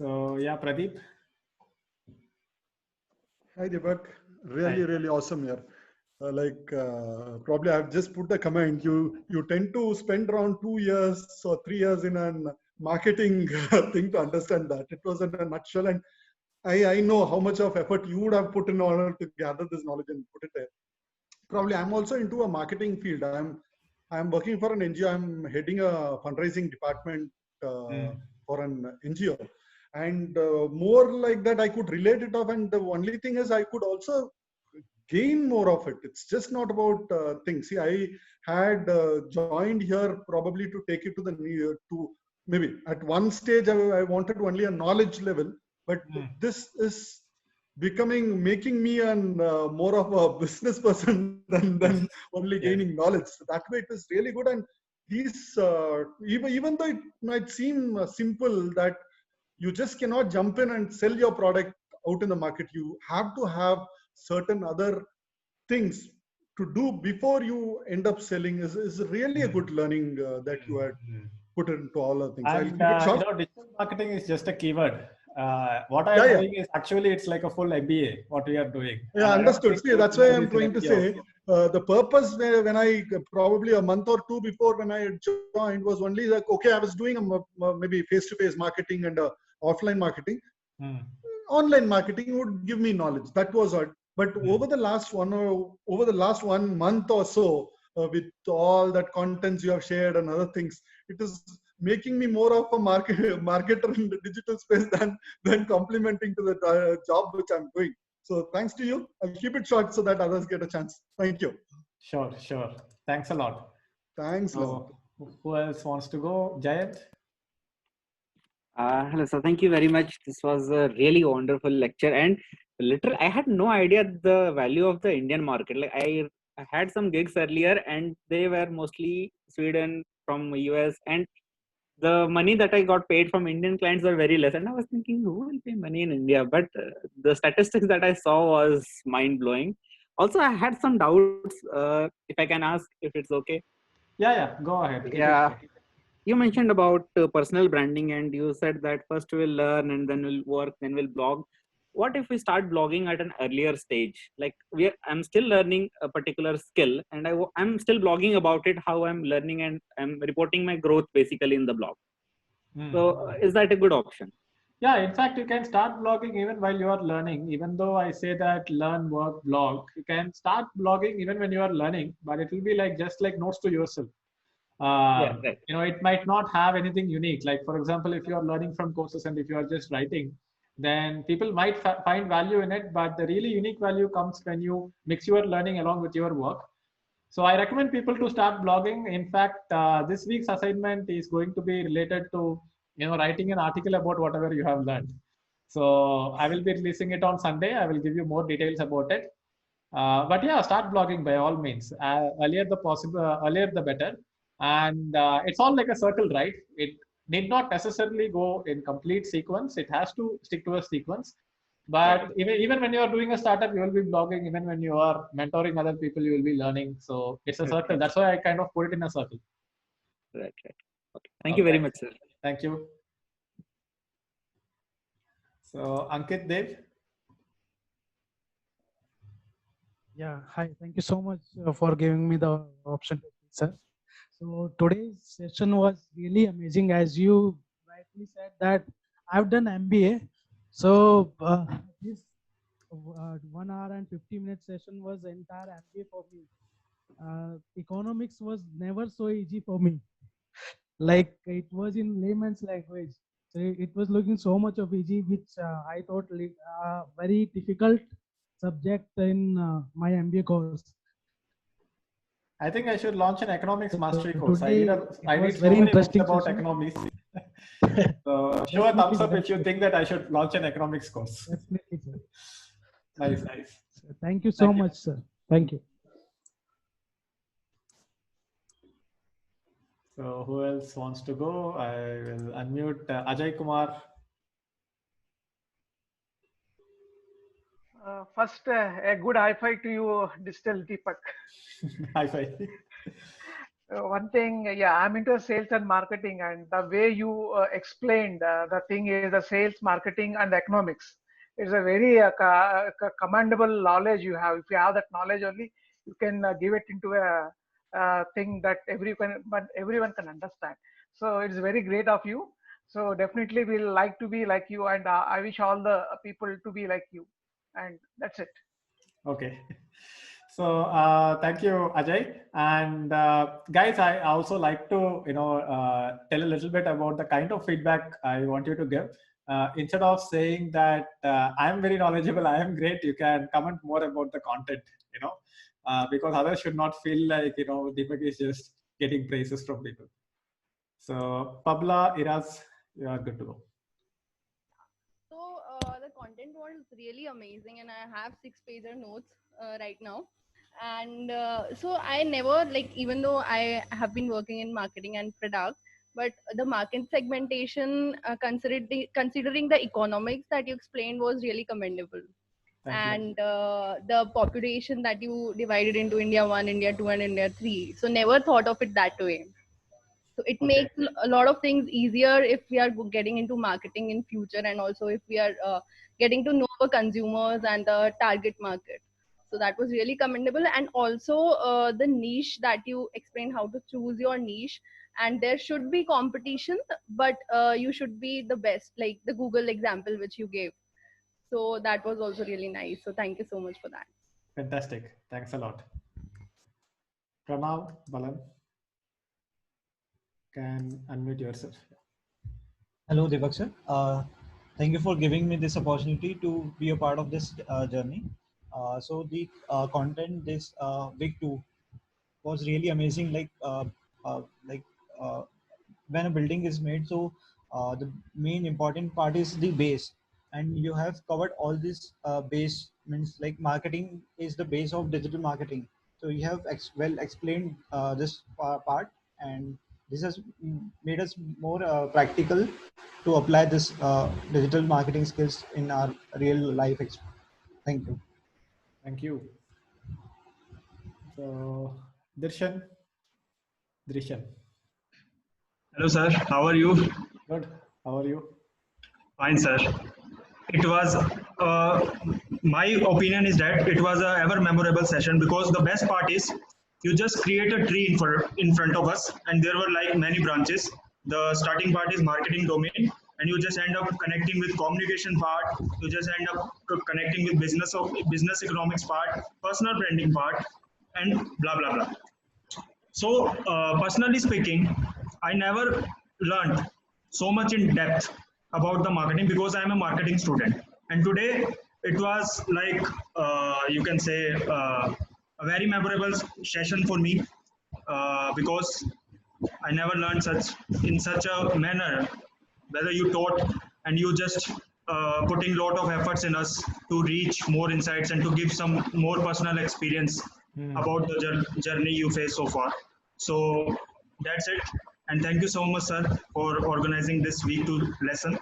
So yeah, Pradeep. Hi Deepak, Hi. really awesome here. Probably I've just put the comment. You tend to spend around 2 years or 3 years in a marketing thing to understand that. It was in a nutshell, and I know how much of effort you would have put in order to gather this knowledge and put it there. Probably I'm also into a marketing field. I'm working for an NGO. I'm heading a fundraising department for an NGO, and more like that I could relate it off. And the only thing is I could also gain more of it. It's just not about things. See, I had joined here probably to take it to the to maybe at one stage I wanted only a knowledge level, but this is making me an more of a business person than only gaining knowledge. So that way it is really good. And these even though it might seem simple, that you just cannot jump in and sell your product out in the market. You have to have certain other things to do before you end up selling is really a good learning that you had put into all the things. I'll And keep it short. digital marketing is just a keyword. What I am doing is actually it's like a full MBA. What we are doing. Yeah, understood. See, that's why I'm trying to say the purpose when I probably a month or two before when I joined was only like, okay, I was doing maybe face-to-face marketing and offline marketing. Online marketing would give me knowledge. That was it. But over the last 1 month or so, with all that contents you have shared and other things, it is making me more of a marketer in the digital space than complementing to the job which I'm doing. So thanks to you. I'll keep it short so that others get a chance. Thank you. Sure. Thanks a lot. Thanks a lot. Who else wants to go? Jayant? Hello, sir. Thank you very much. This was a really wonderful lecture, and literally, I had no idea the value of the Indian market. Like I had some gigs earlier, and they were mostly Sweden, from US, and the money that I got paid from Indian clients were very less. And I was thinking, who will pay money in India? But the statistics that I saw was mind blowing. Also, I had some doubts. If I can ask, if it's okay. Yeah. Go ahead. Yeah. You mentioned about personal branding, and you said that first we'll learn and then we'll work, then we'll blog. What if we start blogging at an earlier stage? Like I'm still learning a particular skill, and I'm still blogging about it, how I'm learning, and I'm reporting my growth basically in the blog. So is that a good option? Yeah, in fact, you can start blogging even while you are learning. Even though I say that learn, work, blog, you can start blogging even when you are learning, but it will be like just like notes to yourself. Yeah, right. It might not have anything unique. Like, for example, if you are learning from courses and if you are just writing, then people might find value in it. But the really unique value comes when you mix your learning along with your work. So I recommend people to start blogging. In fact, this week's assignment is going to be related to writing an article about whatever you have learned. So I will be releasing it on Sunday. I will give you more details about it. But yeah, start blogging by all means. Earlier the better. And it's all like a circle, right? It need not necessarily go in complete sequence. It has to stick to a sequence. But even when you are doing a startup, you will be blogging. Even when you are mentoring other people, you will be learning. So it's a circle. That's why I kind of put it in a circle. Right. Okay. Thank you very much, sir. Thank you. So Ankit, Dev. Yeah, hi. Thank you so much for giving me the option, sir. So today's session was really amazing. As you rightly said that I've done MBA. So this 1 hour and 50-minute session was entire MBA for me. Economics was never so easy for me. Like it was in layman's language. So it was looking so much of easy, which I thought very difficult subject in my MBA course. I think I should launch an economics mastery course. I Today, read so very many books interesting about session. economics. So show a thumbs up if you think that I should launch an economics course. Definitely, sir. Nice. So thank you so much, sir. Thank you. So who else wants to go? I will unmute Ajay Kumar. First, a good high five to you, Digital Deepak. High five. One thing, yeah, I'm into sales and marketing, and the way you explained the thing is the sales, marketing, and economics. It's a very commendable knowledge you have. If you have that knowledge only, you can give it into a thing that everyone can understand. So it's very great of you. So definitely we'll like to be like you, and I wish all the people to be like you. And that's it. Okay. So thank you, Ajay. And guys, I also like to tell a little bit about the kind of feedback I want you to give. Instead of saying that I am very knowledgeable, I am great, you can comment more about the content. Because others should not feel like Deepak is just getting praises from people. So Pabla, Iraz, you are good to go. So the content was really amazing, and I have 6-pager notes right now. And so I never like, even though I have been working in marketing and product, but the market segmentation, considering the economics that you explained, was really commendable. Thank you. And the population that you divided into India 1, India 2, and India 3. So never thought of it that way. So it Okay. makes a lot of things easier if we are getting into marketing in future, and also if we are getting to know our consumers and the target market. So that was really commendable. And also the niche that you explained, how to choose your niche, and there should be competition, but you should be the best, like the Google example which you gave. So that was also really nice. So thank you so much for that. Fantastic. Thanks a lot. Pranav, Balan, can unmute yourself. Hello, Deepak sir. Thank you for giving me this opportunity to be a part of this journey. So the content this week 2 was really amazing. Like uh, when a building is made, so the main important part is the base, and you have covered all this base, means like marketing is the base of digital marketing. So you have well explained this part, and this has made us more practical to apply this digital marketing skills in our real life. Thank you. Thank you. So, Dirshan. Hello, sir. How are you? Good. How are you? Fine, sir. It was, my opinion is that it was a ever memorable session, because the best part is you just create a tree in front of us, and there were like many branches. The starting part is marketing domain, and you just end up connecting with communication part. You just end up connecting with business economics part, personal branding part, and blah blah blah. So, personally speaking, I never learned so much in depth about the marketing, because I am a marketing student. And today it was like, you can say, a very memorable session for me, because I never learned such a manner. Whether you taught and you just putting lot of efforts in us to reach more insights and to give some more personal experience about the journey you face so far. So that's it. And thank you so much, sir, for organizing this week 2 lesson.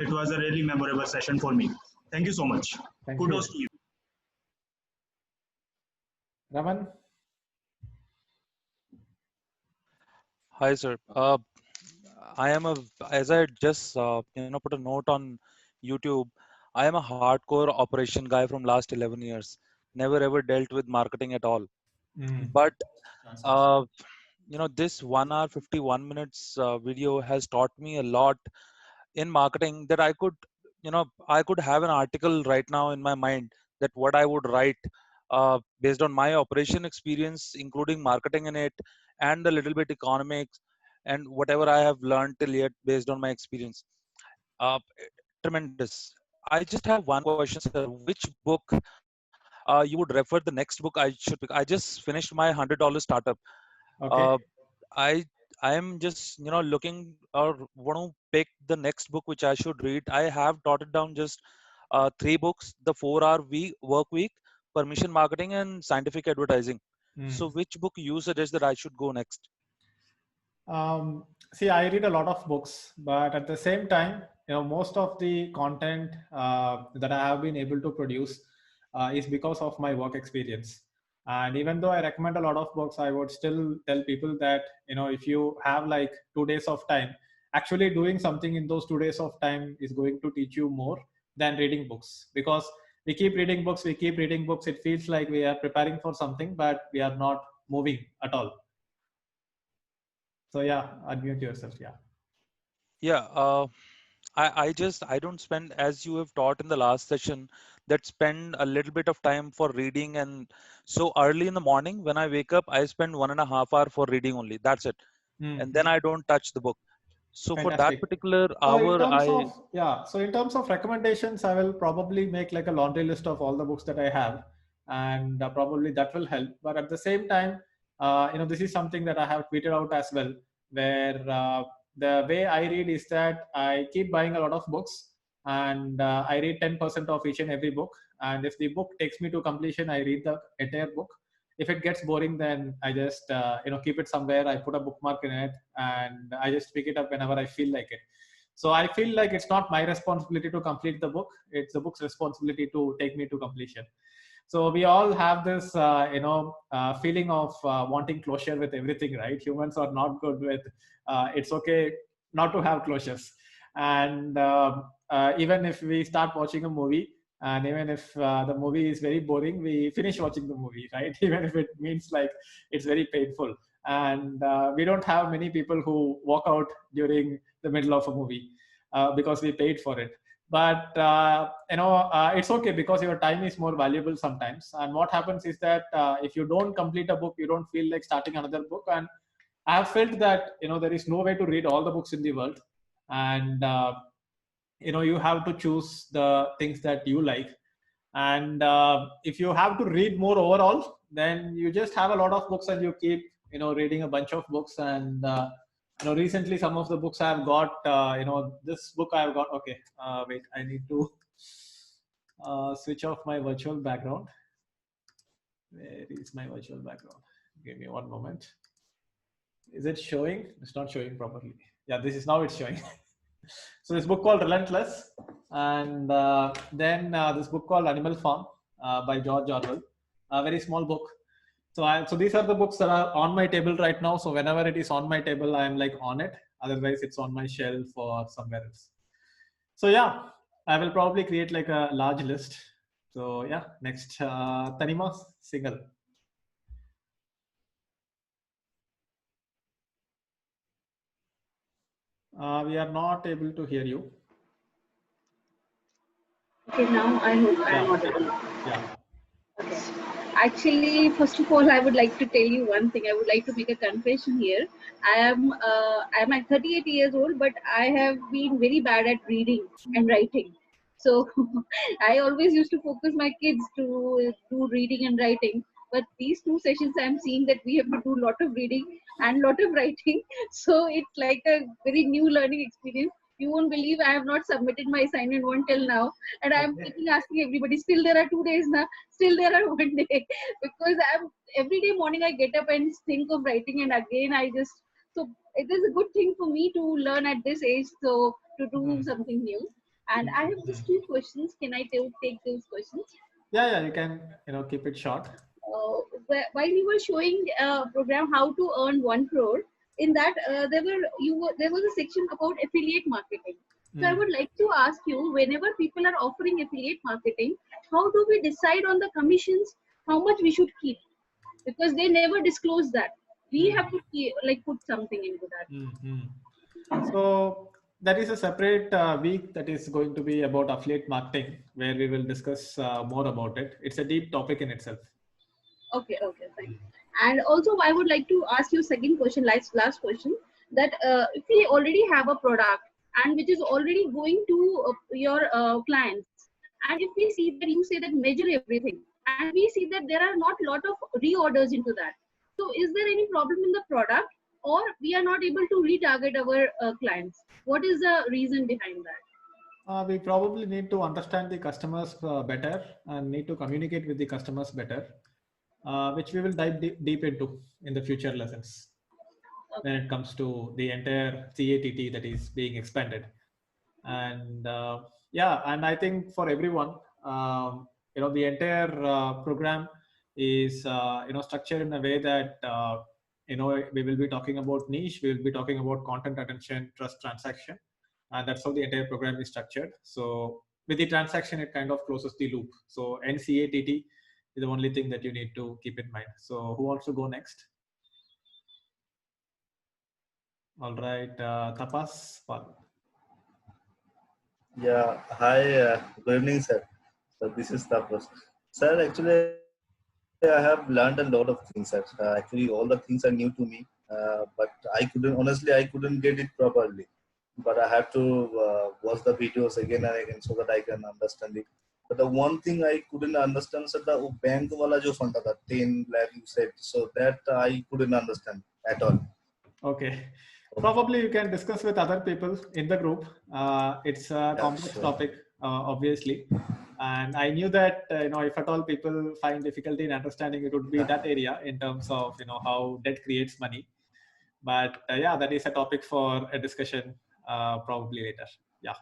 It was a really memorable session for me. Thank you so much. Thank Kudos you. to you. Raman. Hi, sir. I am as I just put a note on YouTube. I am a hardcore operation guy from last 11 years. Never ever dealt with marketing at all. But this 1 hour 51 minutes video has taught me a lot in marketing, that I could have an article right now in my mind, that what I would write based on my operation experience, including marketing in it, and a little bit economics, and whatever I have learned till yet based on my experience. Tremendous. I just have one question, sir. Which book you would refer the next book I should pick? I just finished my $100 startup. Okay. I am just looking or want to pick the next book which I should read. I have jotted down just 3 books: the 4-hour work week, permission marketing, and scientific advertising. So which book you suggest that I should go next? See, I read a lot of books, but at the same time, most of the content that I have been able to produce is because of my work experience. And even though I recommend a lot of books, I would still tell people that, if you have like 2 days of time, actually doing something in those 2 days of time is going to teach you more than reading books. Because we keep reading books, it feels like we are preparing for something, but we are not moving at all. So yeah, unmute yourself. Yeah. I don't spend, as you have taught in the last session, that spend a little bit of time for reading. And so early in the morning when I wake up, I spend 1.5 hour for reading only. That's it. And then I don't touch the book. So for that Fantastic. particular So in hour, terms of so in terms of recommendations, I will probably make like a laundry list of all the books that I have, and probably that will help. But at the same time, this is something that I have tweeted out as well, where the way I read is that I keep buying a lot of books, and I read 10% of each and every book. And if the book takes me to completion, I read the entire book. If it gets boring, then I just keep it somewhere. I put a bookmark in it, and I just pick it up whenever I feel like it. So I feel like it's not my responsibility to complete the book, it's the book's responsibility to take me to completion. So we all have this feeling of wanting closure with everything, right? Humans are not good with it's okay not to have closures. And even if we start watching a movie, and even if the movie is very boring, we finish watching the movie, right? Even if it means like it's very painful. And we don't have many people who walk out during the middle of a movie because we paid for it. But it's okay, because your time is more valuable sometimes. And what happens is that if you don't complete a book, you don't feel like starting another book. And I have felt that there is no way to read all the books in the world. And you have to choose the things that you like. And if you have to read more overall, then you just have a lot of books and you keep reading a bunch of books. And recently some of the books I have got, this book I have got. Okay, wait, I need to switch off my virtual background. Where is my virtual background? Give me one moment. Is it showing? It's not showing properly. Yeah, this is now it's showing. So this book called Relentless, and then this book called Animal Farm by George Orwell, a very small book. So these are the books that are on my table right now. So whenever it is on my table, I'm like on it. Otherwise, it's on my shelf or somewhere else. So yeah, I will probably create like a large list. So yeah, next, Tanima Singhal. We are not able to hear you. Okay, now I hope I am audible. Yeah. Okay. Actually, first of all, I would like to tell you one thing. I would like to make a confession here. I am at 38 years old, but I have been very bad at reading and writing. So I always used to focus my kids to do reading and writing. But these 2 sessions, I'm seeing that we have to do a lot of reading and a lot of writing. So it's like a very new learning experience. You won't believe I have not submitted my assignment one till now, and I'm keeping asking everybody. Still, there are 2 days now. Still, there are 1 day, because I'm every day morning I get up and think of writing, and again I just, so it is a good thing for me to learn at this age, so to do something new. And I have just 2 questions. Can I take those questions? Yeah, you can keep it short. While you were showing a program how to earn 1 crore, in that there was a section about affiliate marketing. So I would like to ask you, whenever people are offering affiliate marketing, how do we decide on the commissions, how much we should keep? Because they never disclose that. We have to put something into that. So that is a separate week that is going to be about affiliate marketing, where we will discuss more about it. It's a deep topic in itself. Okay, fine. And also, I would like to ask you second question, last question, that if we already have a product and which is already going to your clients, and if we see that you say that measure everything, and we see that there are not a lot of reorders into that, so is there any problem in the product, or we are not able to retarget our clients? What is the reason behind that? We probably need to understand the customers better and need to communicate with the customers better, which we will dive deep into in the future lessons when it comes to the entire CATT that is being expanded. And and I think for everyone, the entire program is structured in a way that we will be talking about niche, we will be talking about content, attention, trust, transaction, and that's how the entire program is structured. So with the transaction, it kind of closes the loop. So NCATT is the only thing that you need to keep in mind. So who wants to go next? All right, Tapas Pal. Yeah, hi, good evening, sir. So this is Tapas. Sir, actually, I have learned a lot of things, sir. Actually, all the things are new to me, but honestly, I couldn't get it properly. But I have to watch the videos again and again so that I can understand it. But the one thing I couldn't understand, sir, the bank wala jo fund tha, 10 lakh you said, so that I couldn't understand at all. Okay. Probably you can discuss with other people in the group. It's a complex topic, obviously. And I knew that, if at all people find difficulty in understanding, it would be that area in terms of, how debt creates money. But yeah, that is a topic for a discussion probably later. Yeah.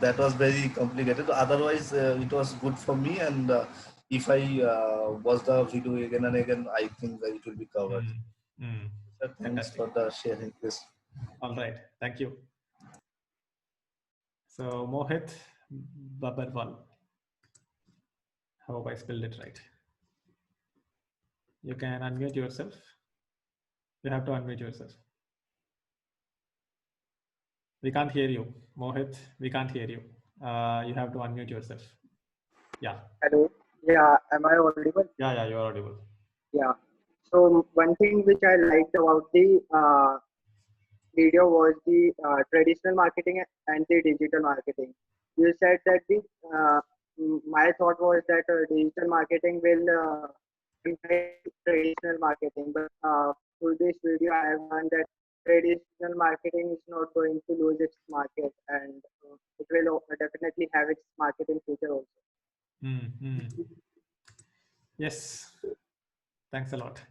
That was very complicated. Otherwise, it was good for me. And if I watch the video again and again, I think that it will be covered. Sir, thanks Fantastic. for the sharing this. All right. Thank you. So Mohit Babarwal. I hope I spelled it right. You can unmute yourself. You have to unmute yourself. We can't hear you, Mohit. We can't hear you. You have to unmute yourself. Yeah. Hello. Yeah. Am I audible? Yeah, you're audible. Yeah. So one thing which I liked about the video was the traditional marketing and the digital marketing. You said that my thought was that digital marketing will impact traditional marketing, but through this video I have learned that traditional marketing is not going to lose its market, and it will definitely have its market in future also. Yes. Thanks a lot.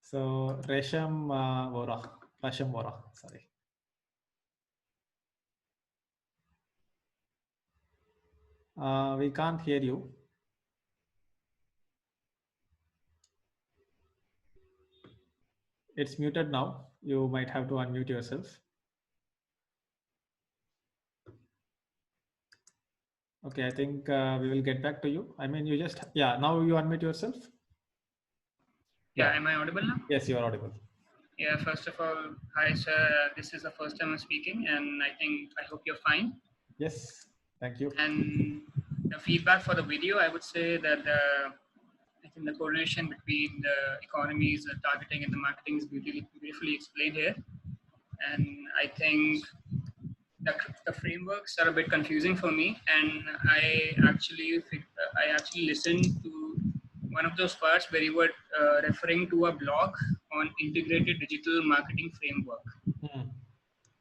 So Resham Vora, sorry. We can't hear you. It's muted now. You might have to unmute yourself. Okay, I think we will get back to you. I mean, now you unmute yourself. Yeah, am I audible now? Yes, you are audible. Yeah, first of all, hi sir. This is the first time I'm speaking, and I hope you're fine. Yes, thank you. And the feedback for the video, I would say that I think the correlation between the economies, the targeting, and the marketing is beautifully explained here. And I think the frameworks are a bit confusing for me, and I actually listened to one of those parts where you were referring to a blog on integrated digital marketing framework.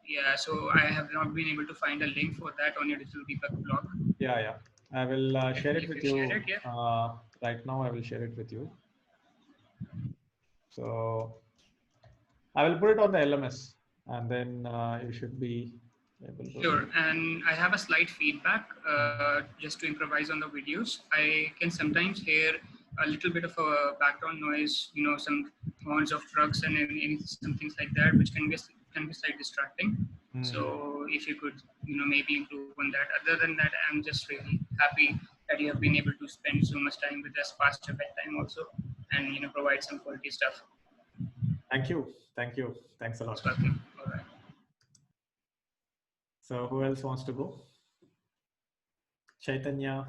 Yeah, so I have not been able to find a link for that on your Digital Debug blog. Yeah. I will share it with you. Share it, yeah. Right now, I will share it with you. So I will put it on the LMS, and then you should be able to. Sure, and I have a slight feedback just to improvise on the videos. I can sometimes hear a little bit of a background noise, some horns of trucks and some things like that, which can be slightly distracting. So if you could, maybe improve on that. Other than that, I'm just really happy that you have been able to spend so much time with us past your bedtime also, and provide some quality stuff. Thank you. Thanks a lot. All right. So who else wants to go? Chaitanya.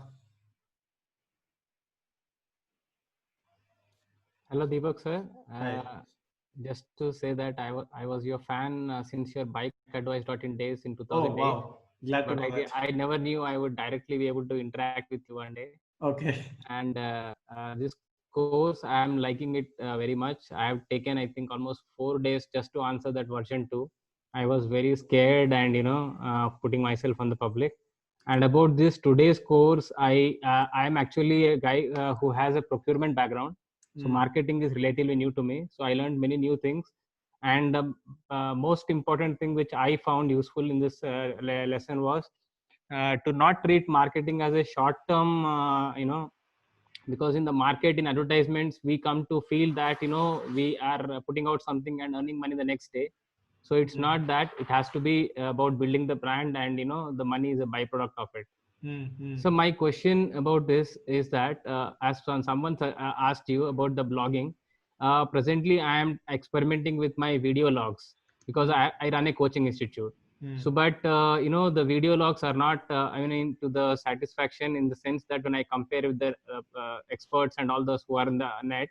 Hello, Deepak sir. Just to say that I was your fan since your bike advice.in days in 2008. Oh, wow. Glad to know that. I never knew I would directly be able to interact with you one day. Okay. And this course, I am liking it very much. I have taken, I think, almost 4 days just to answer that version 2. I was very scared and, putting myself on the public. And about this today's course, I am actually a guy who has a procurement background. So marketing is relatively new to me. So I learned many new things. And the most important thing which I found useful in this lesson was to not treat marketing as a short-term, because in the market, in advertisements, we come to feel that we are putting out something and earning money the next day. So it's not that. It has to be about building the brand, and the money is a byproduct of it. So my question about this is that, as someone asked you about the blogging, presently I am experimenting with my video logs, because I run a coaching institute. So, but the video logs are not, to the satisfaction, in the sense that when I compare with the experts and all those who are in the net,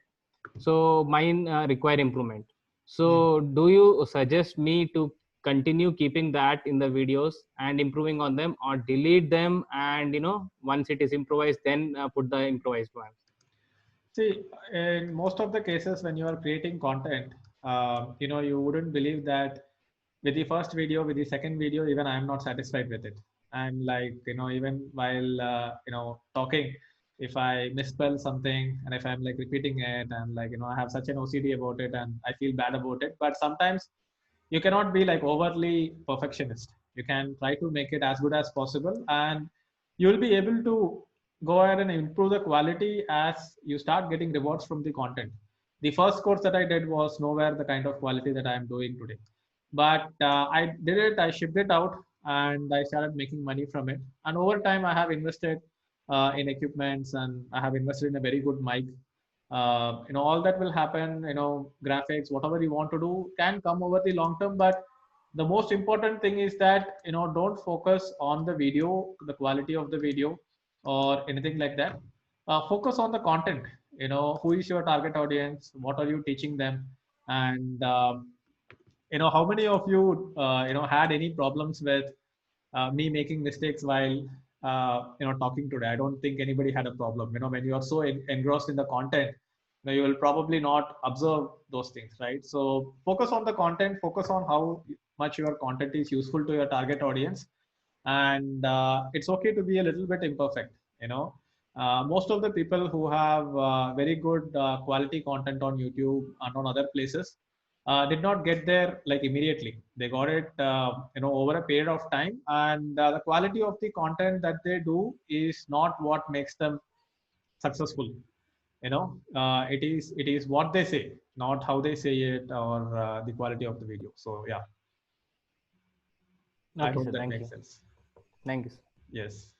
so mine require improvement. So, do you suggest me to continue keeping that in the videos and improving on them, or delete them, and once it is improvised, then put the improvised ones? See, in most of the cases when you are creating content, you wouldn't believe that with the first video, with the second video, even I am not satisfied with it. I'm like, even while, talking, if I misspell something and if I'm like repeating it, and like, I have such an OCD about it and I feel bad about it. But sometimes you cannot be like overly perfectionist. You can try to make it as good as possible, and you'll be able to go ahead and improve the quality as you start getting rewards from the content. The first course that I did was nowhere the kind of quality that I am doing today, but I did it, I shipped it out, and I started making money from it. And over time, I have invested in equipments, and I have invested in a very good mic. All that will happen, graphics, whatever you want to do can come over the long term. But the most important thing is that, don't focus on the video, the quality of the video or anything like that. Focus on the content. Who is your target audience? What are you teaching them? And how many of you had any problems with me making mistakes while talking today? I don't think anybody had a problem. When you are so engrossed in the content, you will probably not observe those things, right? So focus on the content, focus on how much your content is useful to your target audience. And it's okay to be a little bit imperfect. Most of the people who have very good quality content on YouTube and on other places did not get there like immediately. They got it over a period of time, and the quality of the content that they do is not what makes them successful. It is what they say, not how they say it, or the quality of the video. So yeah, I Okay, hope sir. that Thank makes you. sense. Thank you, sir. Yes.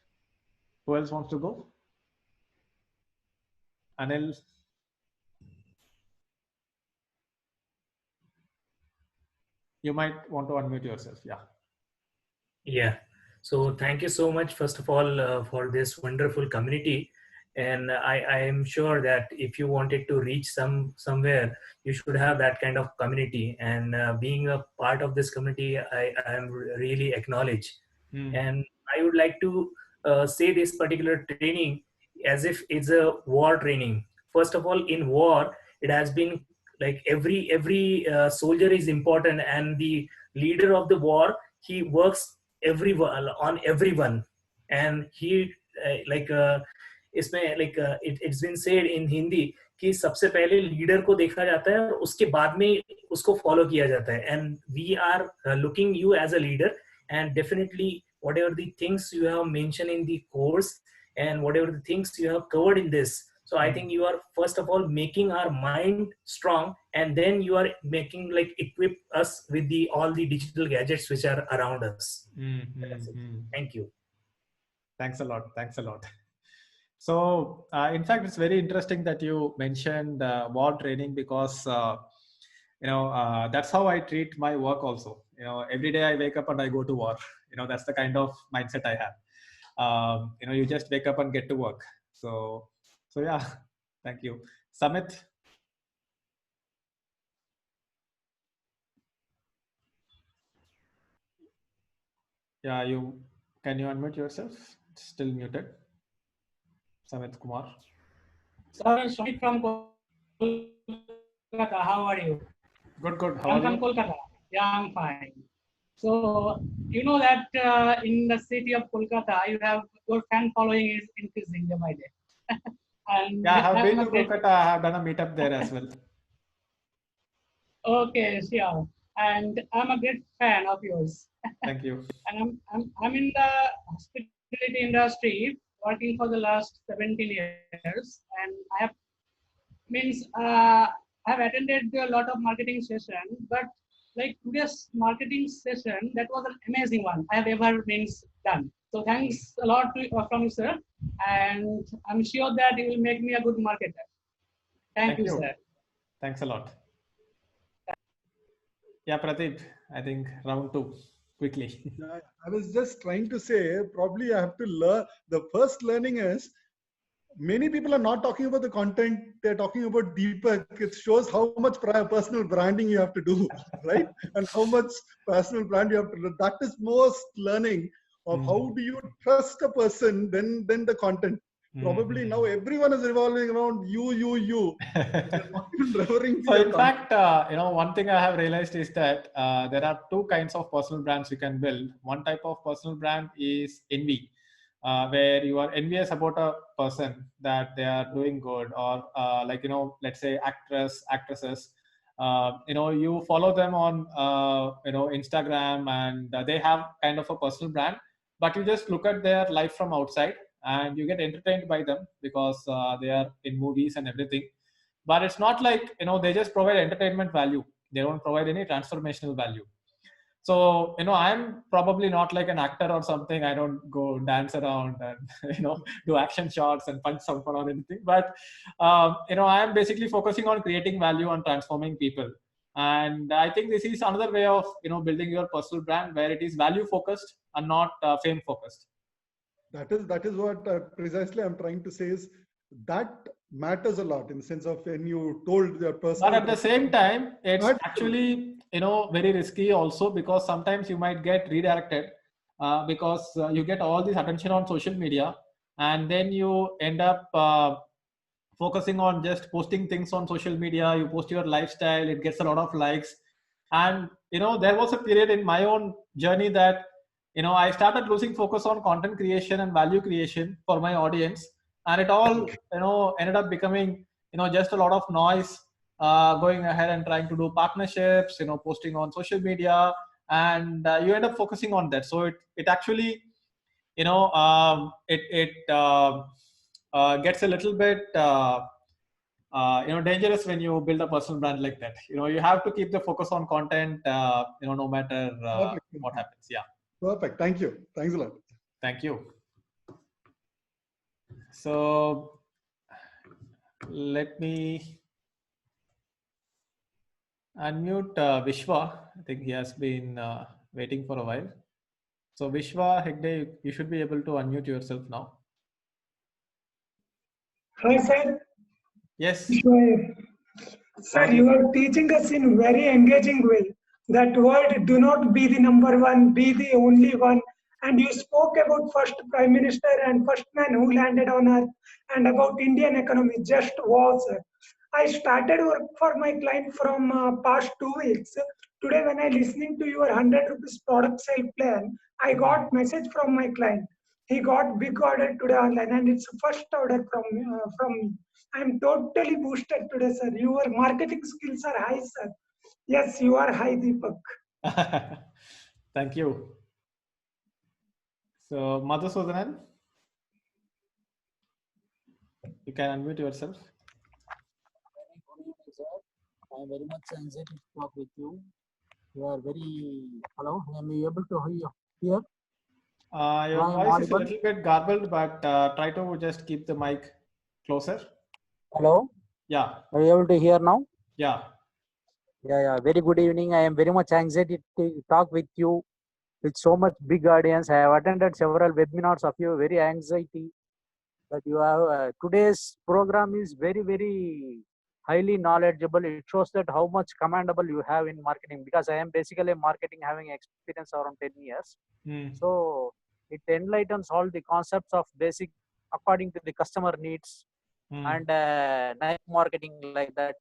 Who else wants to go? Anil? You might want to unmute yourself. Yeah. Yeah. So thank you so much, first of all, for this wonderful community. And I am sure that if you wanted to reach somewhere, you should have that kind of community. And being a part of this community, I am really acknowledge. And I would like to say this particular training as if it's a war training. First of all, in war, it has been like every soldier is important, and the leader of the war, he works everyone on everyone. And he इसमें it's been said in Hindi कि सबसे पहले leader को देखा जाता है और उसके बाद में उसको फॉलो किया जाता है. And we are looking you as a leader, and definitely whatever the things you have mentioned in the course and whatever the things you have covered in this, so I think you are first of all making our mind strong, and then you are making equip us with all the digital gadgets which are around us. Thank you. Thanks a lot. Thanks a lot. So in fact, it's very interesting that you mentioned war training, because that's how I treat my work also. Every day I wake up and I go to war. That's the kind of mindset I have. You just wake up and get to work. So yeah, thank you. Samit? Yeah, can you unmute yourself? It's still muted. Samit Kumar. Sir, Sumit from Kolkata. How are you? Good. How I'm are you? from Kolkata. Yeah, I'm fine. So you know that in the city of Kolkata, you have your fan following is increasing day by day. And Yeah, I have been I'm to a great. Kolkata. I have done a meetup there as well. Okay, sure. And I'm a great fan of yours. Thank you. And I'm in the hospitality industry working for the last 17 years, and I have I have attended a lot of marketing session, but like today's marketing session, that was an amazing one I have ever done. So thanks a lot from you, sir, and I'm sure that you will make me a good marketer. Thank you, sir. Thanks a lot. Yeah, Pradeep, I think round 2, quickly. I was just trying to say, probably I have to learn. The first learning is, many people are not talking about the content, they're talking about Deepak. It shows how much personal branding you have to do, right? And how much personal brand you have to do. That is most learning of how do you trust a person than the content. Probably now everyone is revolving around you. So in fact, one thing I have realized is that there are 2 kinds of personal brands you can build. One type of personal brand is envy, where you are envious about a person that they are doing good, or let's say actresses. You follow them on Instagram, and they have kind of a personal brand, but you just look at their life from outside and you get entertained by them because they are in movies and everything. But it's not like they just provide entertainment value. They don't provide any transformational value. So I'm probably not like an actor or something. I don't go dance around and do action shots and punch someone or anything. But I'm basically focusing on creating value and transforming people. And I think this is another way of building your personal brand, where it is value focused and not fame focused. That is what precisely I'm trying to say, is that matters a lot in the sense of when you told your person. But at the same time, it's actually very risky also, because sometimes you might get redirected because you get all this attention on social media, and then you end up focusing on just posting things on social media. You post your lifestyle, it gets a lot of likes, and there was a period in my own journey that I started losing focus on content creation and value creation for my audience, and it all ended up becoming just a lot of noise, going ahead and trying to do partnerships, posting on social media, and you end up focusing on that. So it actually gets a little bit dangerous when you build a personal brand like that. You have to keep the focus on content, no matter what happens. Yeah. Perfect. Thank you. Thanks a lot. Thank you. So let me unmute Vishwa. I think he has been waiting for a while. So Vishwa Hegde, you should be able to unmute yourself now. Hi, sir. Yes. Sir, you are teaching us in very engaging way. That word, do not be the number one, be the only one. And you spoke about first Prime Minister and first man who landed on Earth, and about Indian economy. Just wow, sir. I started work for my client from past 2 weeks. Today, when I listening to your 100 rupees product sale plan, I got message from my client. He got big order today online, and it's first order from me. I'm totally boosted today, sir. Your marketing skills are high, sir. Yes, you are high, Deepak. Thank you. So, Madhusudanan, you can unmute yourself. I am very much anxious to talk with you. You are very. Hello, am I able to hear? Your voice is a little bit garbled, but try to just keep the mic closer. Hello? Yeah. Are you able to hear now? Yeah. Yeah. Very good evening. I am very much anxious to talk with you with so much big audience. I have attended several webinars of you. Very anxiety that you have. Today's program is very, very highly knowledgeable. It shows that how much commendable you have in marketing, because I am basically marketing, having experience around 10 years. So it enlightens all the concepts of basic according to the customer needs and niche marketing like that.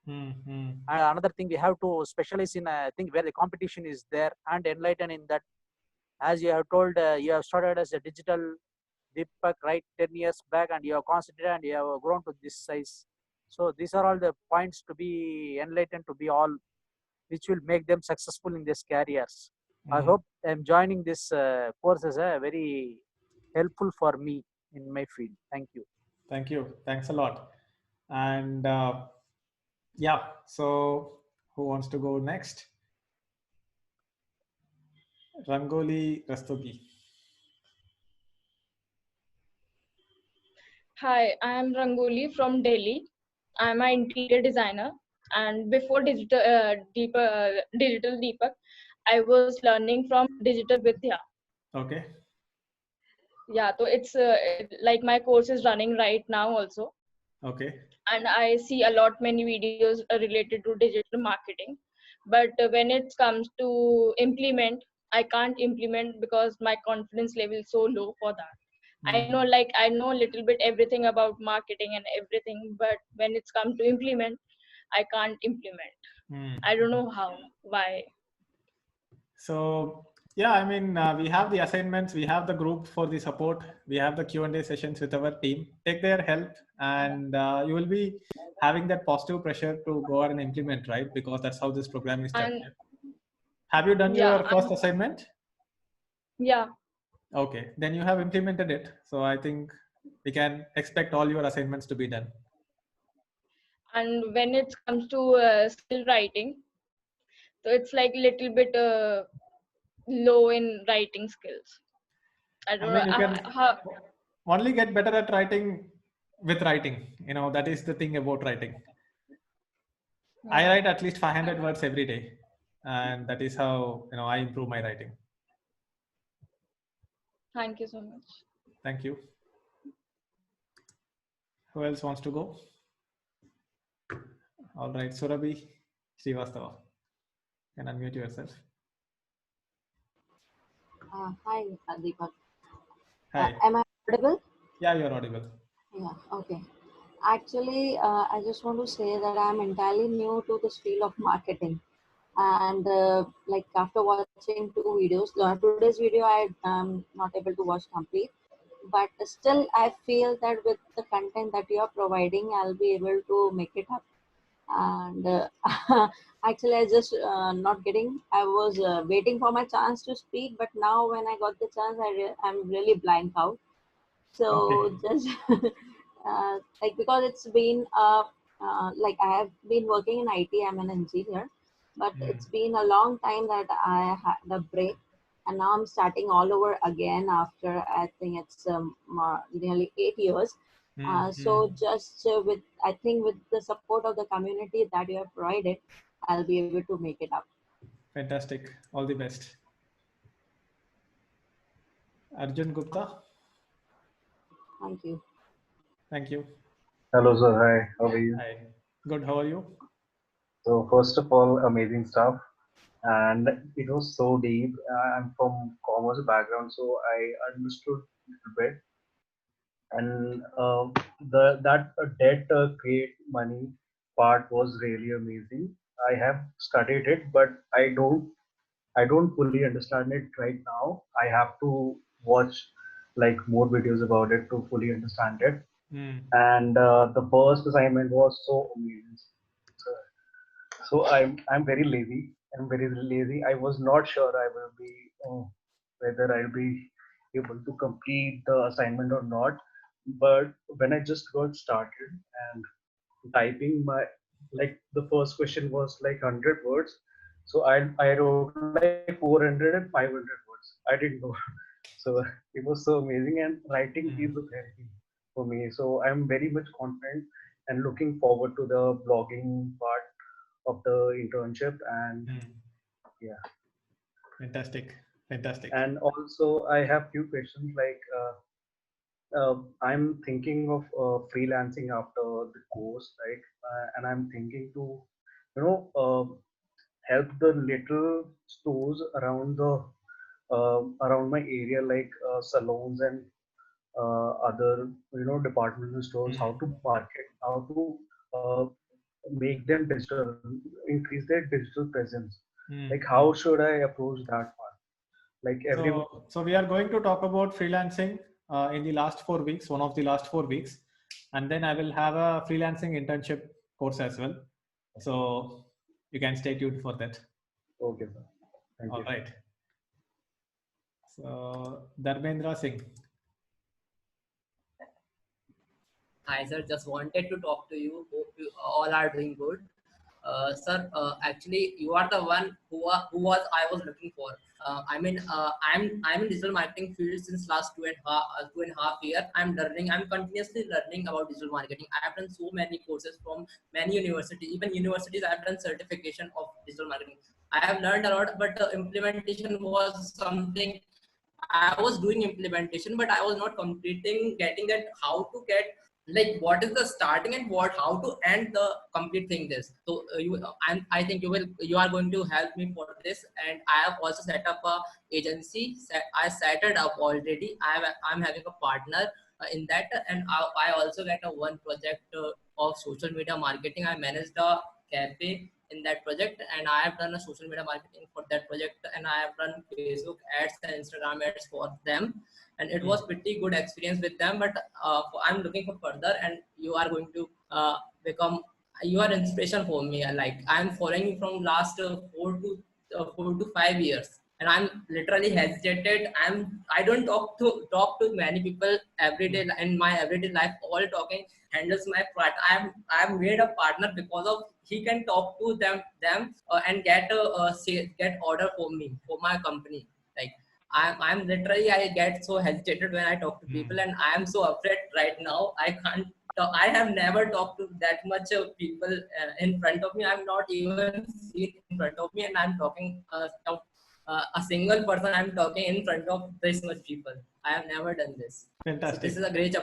And another thing, we have to specialize in a thing where the competition is there and enlighten in that. As you have told, you have started as a digital Deepak, right, 10 years back, and you have concentrated and you have grown to this size. So these are all the points to be enlightened, to be all, which will make them successful in these careers. I hope I'm joining this course as very helpful for me. in my field. Thank you. Thank you. Thanks a lot. And yeah, so who wants to go next? Rangoli Rastogi. Hi, I am Rangoli from Delhi. I am an interior designer, and before digital Deepak, I was learning from Digital Vidya. Okay. Yeah, so it's like my course is running right now also, Okay. and I see a lot many videos related to digital marketing. But when it comes to implement, I can't implement because my confidence level is so low for that. I know, like, I know a little bit everything about marketing and everything, but when it's come to implement, I can't implement. I don't know how, why. So yeah, I mean, we have the assignments, we have the group for the support, we have the Q&A sessions with our team. Take their help, and you will be having that positive pressure to go out and implement, right? Because that's how this program is And structured. Have you done yeah, your first assignment? yeah. Okay, then you have implemented it. So I think we can expect all your assignments to be done. And when it comes to skill writing, so it's like little bit low in writing skills. I don't I mean, you know can how. only get better at writing with writing. You know, that is the thing about writing. I write at least 500 words every day, and that is how, you know, I improve my writing. Thank you so much. Thank you. Who else wants to go? All right, Surabhi Srivastava, you can unmute yourself. Hi, Deepak. Hi. Am I audible? Yeah, you're audible. Yeah, okay. Actually, I just want to say that I'm entirely new to this field of marketing. And like after watching two videos, today's video I am not able to watch complete. But still, I feel that with the content that you are providing, I'll be able to make it up. And actually I just not getting, I was waiting for my chance to speak, but now when I got the chance, I'm really blank out. So just like, because it's been like I have been working in IT, I'm an engineer, but it's been a long time that I had a break, and now I'm starting all over again after, I think it's nearly 8 years. So just with, I think with the support of the community that you have provided, I'll be able to make it up. Fantastic. All the best. Arjun Gupta. Thank you. Thank you. Hello, sir. Hi. How are you? Hi. Good. How are you? So first of all, amazing stuff, and it was so deep. I'm from commerce background, so I understood a little bit. And that debt create money part was really amazing. I have studied it, but I don't fully understand it right now. I have to watch like more videos about it to fully understand it. And the first assignment was so amazing. So I'm very lazy. I'm very lazy. I was not sure I will be whether I'll be able to complete the assignment or not. But when I just got started and typing my, like, the first question was like 100 words, so I wrote like 400 and 500 words. I didn't know. So it was so amazing, and writing is a therapy for me. So I'm very much confident and looking forward to the blogging part of the internship. And yeah. Fantastic. Fantastic. And also I have few questions, like I'm thinking of freelancing after the course, right? And I'm thinking to, you know, help the little stores around the around my area, like salons and other, you know, departmental stores, how to market, how to make them digital, increase their digital presence. Like, how should I approach that part? Like everyone. So we are going to talk about freelancing in the last 4 weeks, one of the last 4 weeks, and then I will have a freelancing internship course as well. So you can stay tuned for that. Okay, sir. Thank you. All right. So Dharmendra Singh. Hi, sir. Just wanted to talk to you. Hope you all are doing good. Sir, actually, you are the one who was I was looking for. I'm in digital marketing field since last 2.5 year. I'm learning. I'm continuously learning about digital marketing. I have done so many courses from many universities. Even universities, I have done certification of digital marketing. I have learned a lot, but the implementation was something. I was doing implementation, but I was not getting that how to get like what is the starting and how to end the complete thing this. So I think you are going to help me for this, and I have also set up a agency. I set it up already. I'm having a partner in that, and I also get a one project of social media marketing. I manage the cafe in that project, and I have done a social media marketing for that project, and I have run Facebook ads and Instagram ads for them, and it was pretty good experience with them. But I'm looking for further, and you are going to become you are inspiration for me. Like I'm following you from last 4 to 5 years, and I'm literally hesitated. I don't talk to many people every day in my everyday life. All talking handles my part. I'm made a partner because of he can talk to them and get get order for me for my company. Like I'm literally I get so hesitated when I talk to people, and I'm so afraid right now. I can't. I have never talked to that much people in front of me. I'm not even seen in front of me, and I'm talking a single person. I'm talking in front of this much people. I have never done this. Fantastic. So this is a great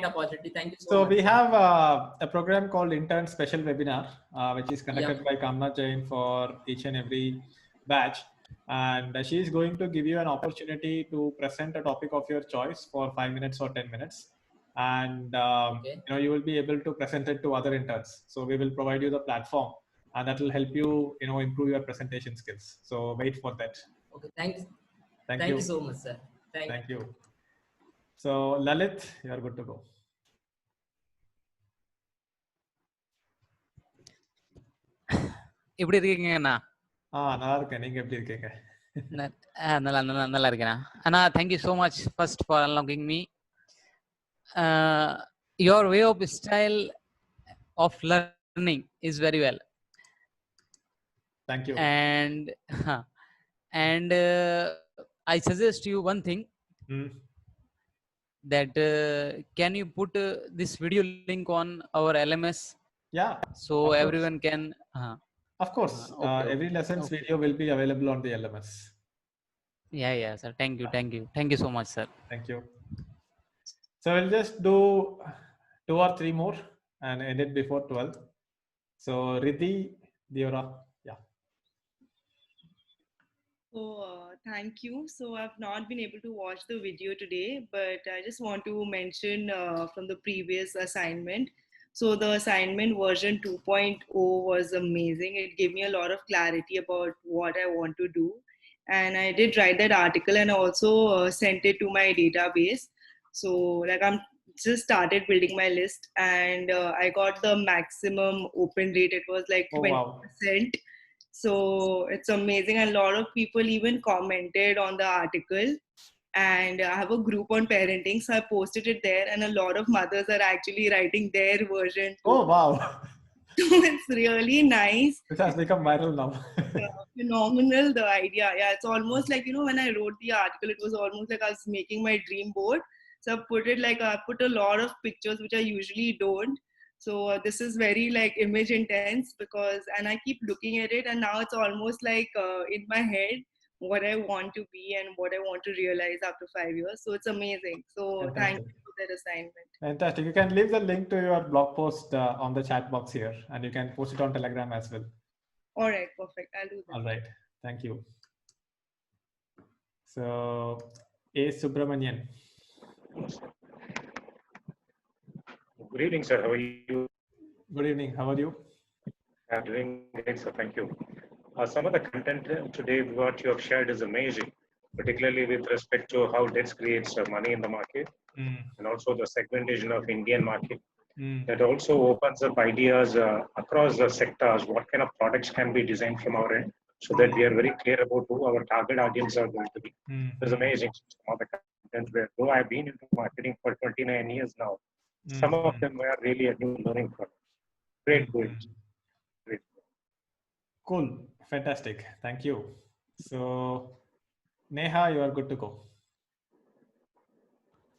opportunity. Thank you so So much. we have a program called Intern Special Webinar, which is conducted by Kamna Jain for each and every batch. And she is going to give you an opportunity to present a topic of your choice for 5 minutes or 10 minutes. And you will be able to present it to other interns. So we will provide you the platform, and that will help you, improve your presentation skills. So wait for that. Okay, thanks. Thank you so much, sir. Thank you. So Lalit, you are good to go. எப்படி இருக்கீங்க அண்ணா? நல்லா இருக்கேன். நீங்க எப்படி இருக்கீங்க? நல்லா இருக்கேன் அண்ணா. Thank you so much first for allowing me. Your way of style of learning is very well. Thank you. And I suggest you one thing. That can you put this video link on our LMS? Yeah. So everyone can. Of course. Every lessons video will be available on the LMS. Yeah, sir. Thank you so much, sir. Thank you. So we'll just do 2 or 3 more and end it before 12. So Riddhi, Diora, yeah. So thank you. So I've not been able to watch the video today, but I just want to mention from the previous assignment. So the assignment version 2.0 was amazing. It gave me a lot of clarity about what I want to do. And I did write that article and also sent it to my database. So like I'm just started building my list, and I got the maximum open rate. It was like 20%. Wow. So it's amazing. A lot of people even commented on the article, and I have a group on parenting, so I posted it there, and a lot of mothers are actually writing their version too. Oh wow. It's really nice. It has become viral now. Phenomenal, the idea. Yeah, it's almost like, when I wrote the article, it was almost like I was making my dream board. So I put it like I put a lot of pictures which I usually don't. So this is very like image intense and I keep looking at it, and now it's almost like in my head what I want to be and what I want to realize after 5 years. So it's amazing. So thank you for that assignment. Fantastic. You can leave the link to your blog post on the chat box here, and you can post it on Telegram as well. All right, perfect. I'll do that. All right. Thank you. So, A. Subramanian. Good evening, sir. How are you? Good evening. How are you? I'm doing great, sir. Thank you. Some of the content today, what you have shared is amazing, particularly with respect to how DEX creates money in the market, and also the segmentation of Indian market. That also opens up ideas across the sectors, what kind of products can be designed from our end, so that we are very clear about who our target audience are going to be. It's amazing. Some of the content where, though I've been into marketing for 29 years now, Some of them were really a new learning for me. Great points. Great. Cool. Fantastic. Thank you. So, Neha, you are good to go.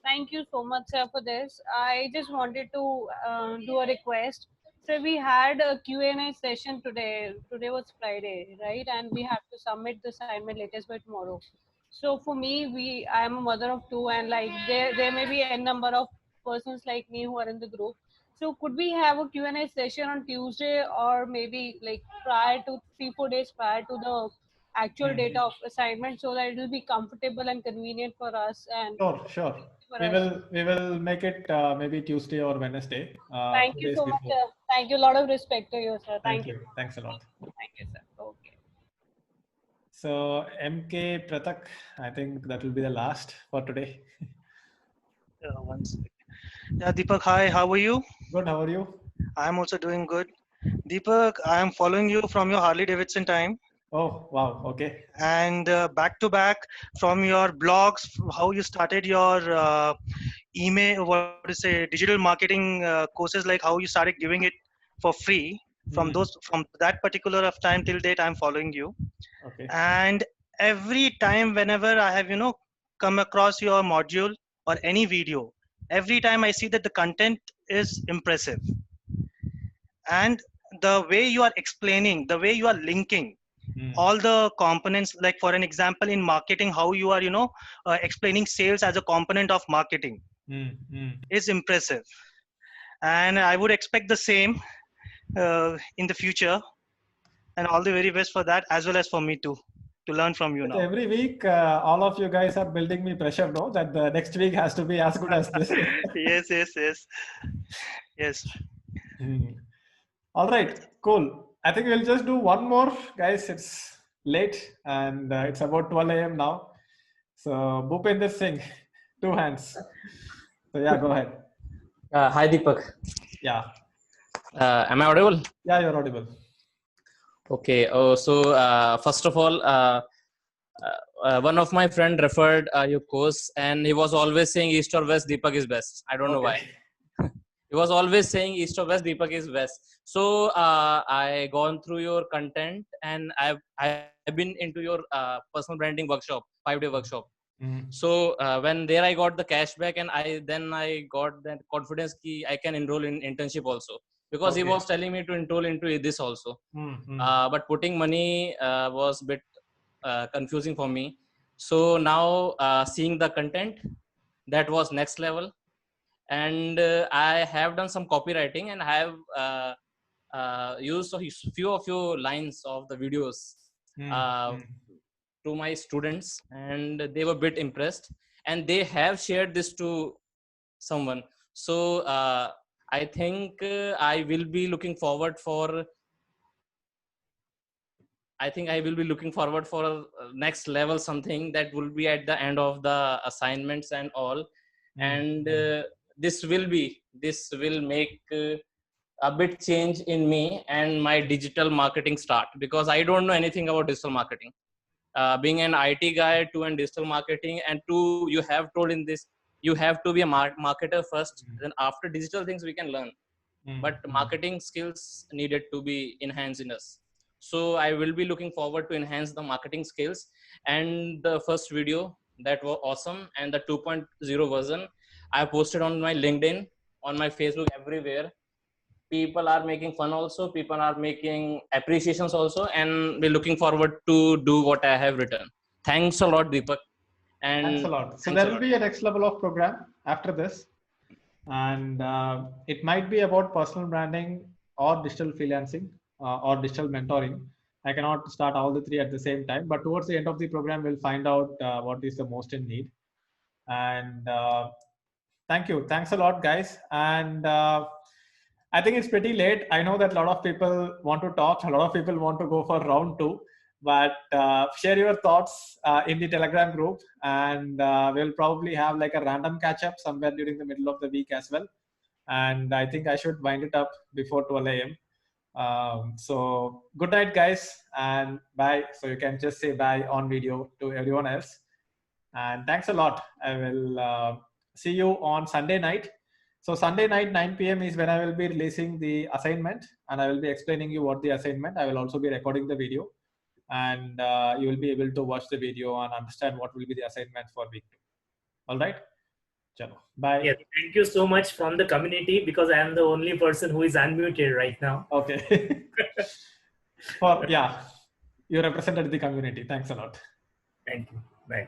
Thank you so much, sir, for this. I just wanted to do a request. So we had a Q&A session today. Today was Friday, right? And we have to submit the assignment latest by tomorrow. So for me, I am a mother of two, and like there may be a number of persons like me who are in the group. So could we have a Q&A session on Tuesday, or maybe like prior to 3-4 days prior to the actual date of assignment, so that it will be comfortable and convenient for us and Sure. for We us. will make it maybe Tuesday or Wednesday. Thank 2 you days so much, before. sir. Thank you. A lot of respect to you, sir. Thank Thank you. you. Thanks a lot. Thank you, sir. Okay. So MK Pratak, I think that will be the last for today. One second. Yeah, Deepak, hi, how are you? Good, how are you? I'm also doing good. Deepak, I am following you from your Harley Davidson time. Oh, wow, okay. And back to back from your blogs, how you started your email, what to say, digital marketing courses, like how you started giving it for free. From that particular of time till date, I'm following you. Okay. And every time whenever I have come across your module or any video, every time I see that the content is impressive, and the way you are explaining, the way you are linking all the components, like for an example in marketing, how you are explaining sales as a component of marketing is impressive, and I would expect the same in the future. And all the very best for that, as well as for me too, to learn from you now. Every week, all of you guys are building me pressure, no? That the next week has to be as good as this. Yes. All right, cool. I think we'll just do one more, guys. It's late and it's about 12 a.m. now. So, Bhupinder Singh, 2 hands. So, yeah, go ahead. Hi, Deepak. Yeah. Am I audible? Yeah, you're audible. Okay. First of all, one of my friend referred your course, and he was always saying East or West, Deepak is best. I don't know why. He was always saying East or West, Deepak is best. So I gone through your content, and I've been into your personal branding workshop, 5-day workshop. So when there I got the cashback, and I got that confidence that I can enroll in internship also, because he was telling me to enroll into this also. But putting money was a bit confusing for me. So now seeing the content, that was next level. And I have done some copywriting, and I have used a few of your lines of the videos to my students, and they were a bit impressed, and they have shared this to someone. So I think I will be looking forward for next level, something that will be at the end of the assignments and all. And this will make a bit change in me and my digital marketing start, because I don't know anything about digital marketing. Being an IT guy to an digital marketing, and to, you have told in this, you have to be a marketer first, then after digital things we can learn. But marketing skills needed to be enhanced in us. So I will be looking forward to enhance the marketing skills. And the first video, that was awesome, and the 2.0 version I posted on my LinkedIn, on my Facebook, everywhere. People are making fun also, people are making appreciations also, and we're looking forward to do what I have written. Thanks a lot, Deepak. And thanks a lot. So there will be a next level of program after this, and it might be about personal branding or digital freelancing or digital mentoring. I cannot start all the 3 at the same time, but towards the end of the program, we'll find out what is the most in need. And thank you. Thanks a lot, guys. And I think it's pretty late. I know that a lot of people want to talk. A lot of people want to go for round 2, but share your thoughts in the Telegram group, and we'll probably have like a random catch up somewhere during the middle of the week as well. And I think I should wind it up before 12 a.m. So good night, guys, and bye. So you can just say bye on video to everyone else. And thanks a lot. I will see you on Sunday night. So Sunday night 9 p.m. is when I will be releasing the assignment, and I will be explaining you what the assignment. I will also be recording the video, and you will be able to watch the video and understand what will be the assignment for week 2. All right. Chalo. Bye. Yeah, thank you so much from the community, because I am the only person who is unmuted right now. Okay. You represented the community. Thanks a lot. Thank you. Bye.